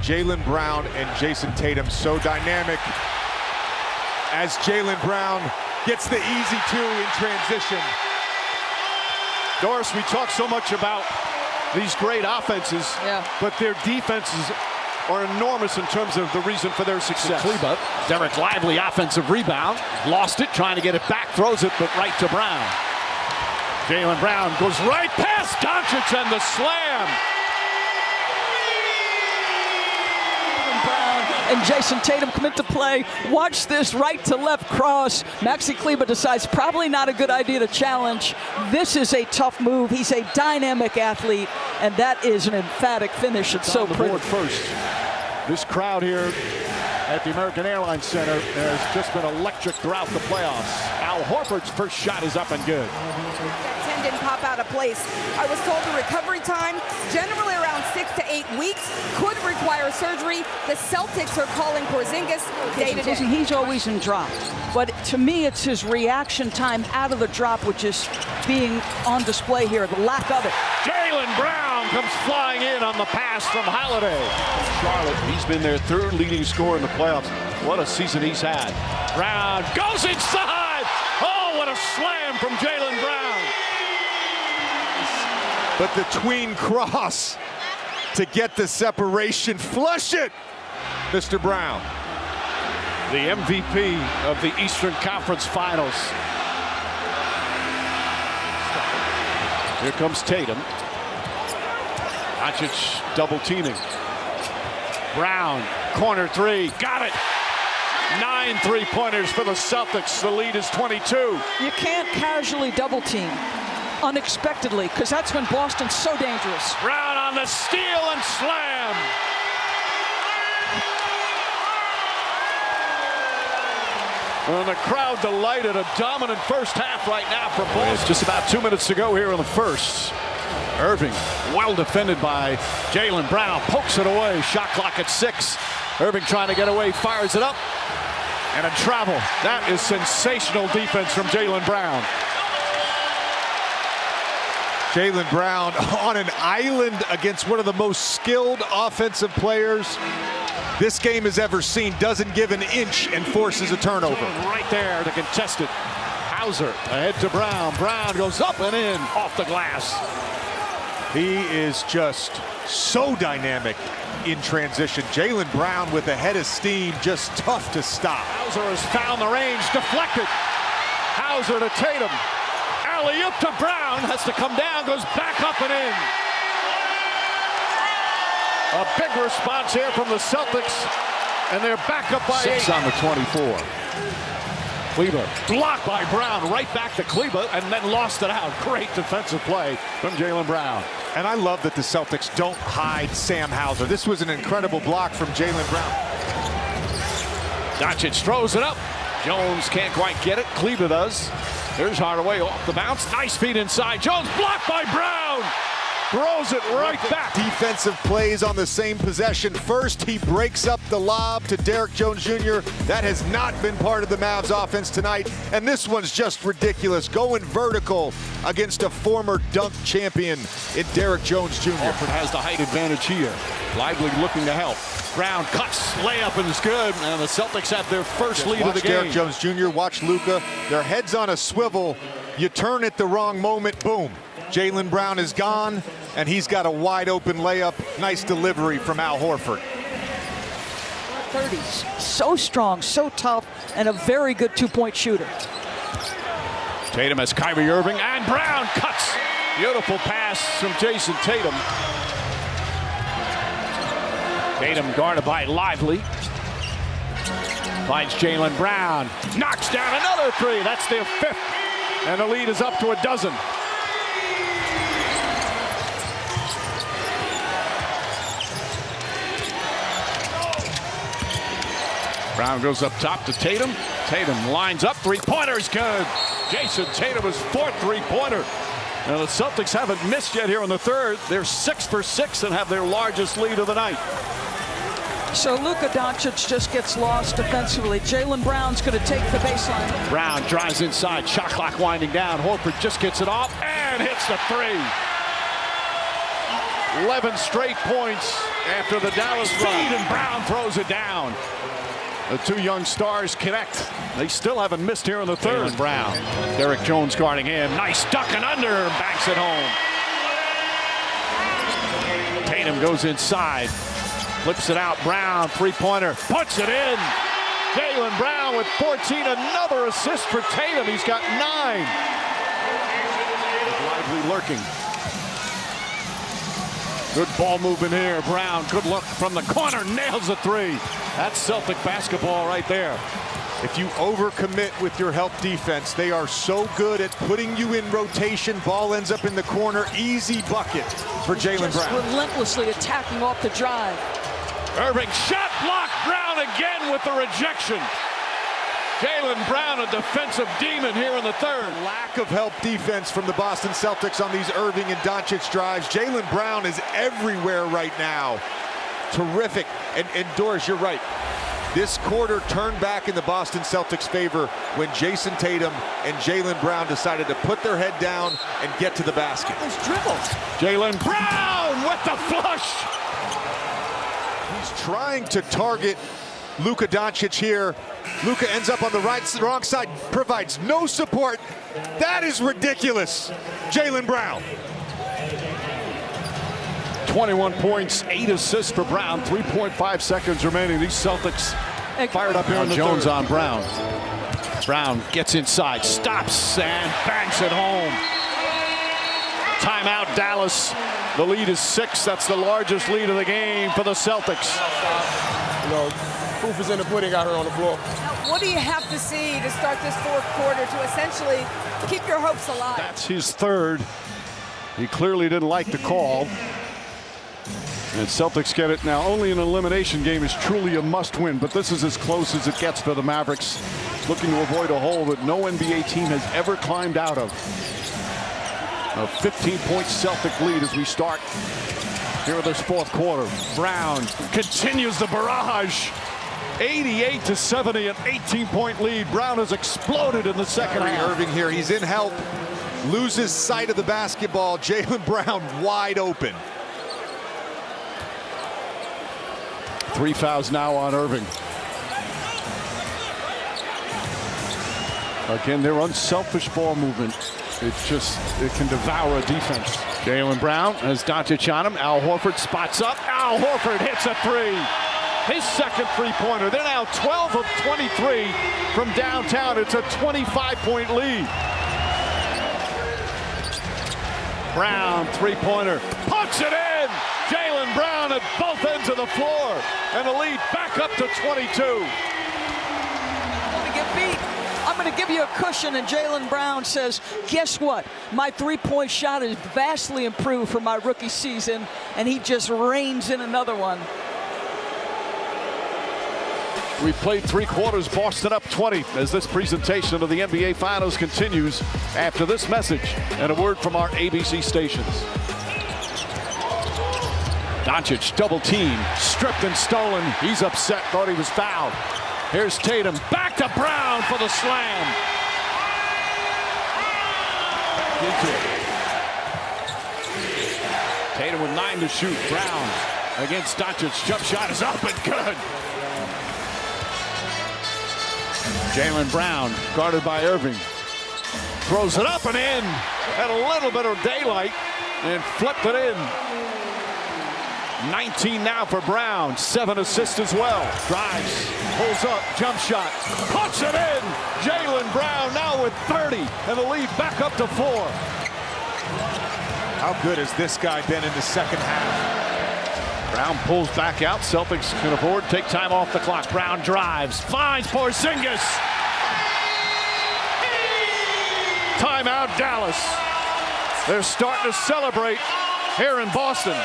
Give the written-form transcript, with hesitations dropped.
Jaylen Brown and Jayson Tatum so dynamic as Jaylen Brown gets the easy two in transition. Doris, we talk so much about these great offenses, but their defenses are enormous in terms of the reason for their success. Kleba, Derek Lively offensive rebound, lost it, trying to get it back, throws it, but right to Brown. Jaylen Brown goes right past Doncic and the slam. And Jayson Tatum come into play. Watch this right to left cross. Maxi Kleba decides probably not a good idea to challenge. This is a tough move. He's a dynamic athlete, and that is an emphatic finish. It's so pretty. Board first. This crowd here at the American Airlines Center has just been electric throughout the playoffs. Al Horford's first shot is up and good. That 10 didn't pop out of place. I was told the recovery time, generally around 6 to 8 weeks, could require surgery. The Celtics are calling Porzingis day to day. He's always in drop, but to me, it's his reaction time out of the drop, which is being on display here, the lack of it. Jaylen Brown comes flying in on the pass from Holiday. Charlotte, he's been their third leading scorer in the playoffs. What a season he's had. Brown goes inside. Oh, what a slam from Jaylen Brown. But the tween cross to get the separation. Flush it, Mr. Brown. The MVP of the Eastern Conference Finals. Here comes Tatum. Doncic double teaming. Brown, corner three, got it. 9 3-pointers for the Celtics. The lead is 22. You can't casually double team unexpectedly, because that's when Boston's so dangerous. Brown on the steal and slam. And the crowd delighted. A dominant first half right now for Boston. It's just about 2 minutes to go here in the first. Irving, well defended by Jaylen Brown, pokes it away. Shot clock at 6. Irving trying to get away, fires it up. And a travel. That is sensational defense from Jaylen Brown. Jaylen Brown on an island against one of the most skilled offensive players this game has ever seen. Doesn't give an inch and forces a turnover. Right there to contest it. Hauser ahead to Brown. Brown goes up and in off the glass. He is just so dynamic in transition. Jaylen Brown with a head of steam, just tough to stop. Hauser has found the range, deflected. Hauser to Tatum. Alley-oop to Brown, has to come down, goes back up and in. A big response here from the Celtics, and they're back up by 6 8. on the 24. Kleba blocked by Brown, right back to Kleba, and then lost it out. Great defensive play from Jaylen Brown. And I love that the Celtics don't hide Sam Hauser. This was an incredible block from Jaylen Brown. Doncic throws it up. Jones can't quite get it. Kleba does. There's Hardaway off the bounce. Nice feed inside. Jones blocked by Brown. Throws it right back. Defensive plays on the same possession. First, he breaks up the lob to Derek Jones Jr. That has not been part of the Mavs offense tonight. And this one's just ridiculous. Going vertical against a former dunk champion in Derek Jones Jr. Horford has the height advantage here. Lively looking to help. Brown cuts, layup, and is good. And the Celtics have their first lead of the game. Derek Jones Jr., watch Luka. Their heads on a swivel. You turn at the wrong moment, boom. Jaylen Brown is gone, and he's got a wide open layup. Nice delivery from Al Horford. 30s, so strong, so tough, and a very good two-point shooter. Tatum has Kyrie Irving, and Brown cuts. Beautiful pass from Jayson Tatum. Tatum guarded by Lively. Finds Jaylen Brown. Knocks down another three. That's their 5th. And the lead is up to 12. Brown goes up top to Tatum. Tatum lines up. Three-pointer is good. Jayson Tatum is 4th three-pointer. Now the Celtics haven't missed yet here in the 3rd. They're 6 for 6 and have their largest lead of the night. So Luka Doncic just gets lost defensively. Jaylen Brown's going to take the baseline. Brown drives inside. Shot clock winding down. Horford just gets it off and hits the 3. 11 straight points after the Dallas feed, and Brown throws it down. The two young stars connect. They still haven't missed here in the third. Jaylen Brown. Derek Jones guarding him. Nice duck and under. Banks it home. Tatum goes inside. Flips it out. Brown, three-pointer. Puts it in. Jaylen Brown with 14. Another assist for Tatum. He's got 9. Lively lurking. Good ball movement here. Brown, good look from the corner. Nails a three. That's Celtic basketball right there. If you overcommit with your help defense, they are so good at putting you in rotation. Ball ends up in the corner. Easy bucket for Jaylen Brown. Relentlessly attacking off the drive. Irving, shot block. Brown again with the rejection. Jaylen Brown, a defensive demon here in the third. Lack of help defense from the Boston Celtics on these Irving and Doncic drives. Jaylen Brown is everywhere right now. Terrific. And Doris, you're right. This quarter turned back in the Boston Celtics' favor when Jason Tatum and Jaylen Brown decided to put their head down and get to the basket. Those dribbles. Jaylen Brown with the flush. He's trying to target Luka Doncic here. Luka ends up on the wrong side, provides no support. That is ridiculous. Jaylen Brown. 21 points, 8 assists for Brown. 3.5 seconds remaining. These Celtics fired up here in the Jones third. On Brown. Brown gets inside, stops, and banks it home. Timeout, Dallas. The lead is 6. That's the largest lead of the game for the Celtics. You know, proof is in the pudding out here on the floor. Now, what do you have to see to start this fourth quarter to essentially keep your hopes alive? That's his third. He clearly didn't like the call. And Celtics get it now. Only an elimination game is truly a must-win, but this is as close as it gets for the Mavericks, looking to avoid a hole that no NBA team has ever climbed out of. A 15-point Celtic lead as we start here in this fourth quarter. Brown continues the barrage. 88-70, an 18-point lead. Brown has exploded in the second half. Irving here, he's in help, loses sight of the basketball. Jaylen Brown wide open. 3 fouls now on Irving. Again, their unselfish ball movement. It can devour a defense. Jaylen Brown has Doncic on him. Al Horford spots up. Al Horford hits a three. His second three-pointer. They're now 12 of 23 from downtown. It's a 25-point lead. Brown, three-pointer, puts it in. Jaylen Brown at both ends of the floor, and the lead back up to 22. I'm going to get beat. I'm going to give you a cushion, and Jaylen Brown says, guess what? My three-point shot is vastly improved from my rookie season, and he just reins in another one. We played 3 quarters, Boston up 20 as this presentation of the NBA Finals continues after this message and a word from our ABC stations. Doncic double team, stripped and stolen. He's upset, thought he was fouled. Here's Tatum, back to Brown for the slam. Tatum with 9 to shoot. Brown against Doncic, jump shot is up and good. Jaylen Brown guarded by Irving. Throws it up and in. Had a little bit of daylight and flipped it in. 19 now for Brown. 7 assists as well. Drives, pulls up, jump shot, puts it in. Jaylen Brown now with 30 and the lead back up to 4. How good has this guy been in the second half? Brown pulls back out. Celtics can afford to take time off the clock. Brown drives, finds Porzingis. Timeout, Dallas. They're starting to celebrate here in Boston.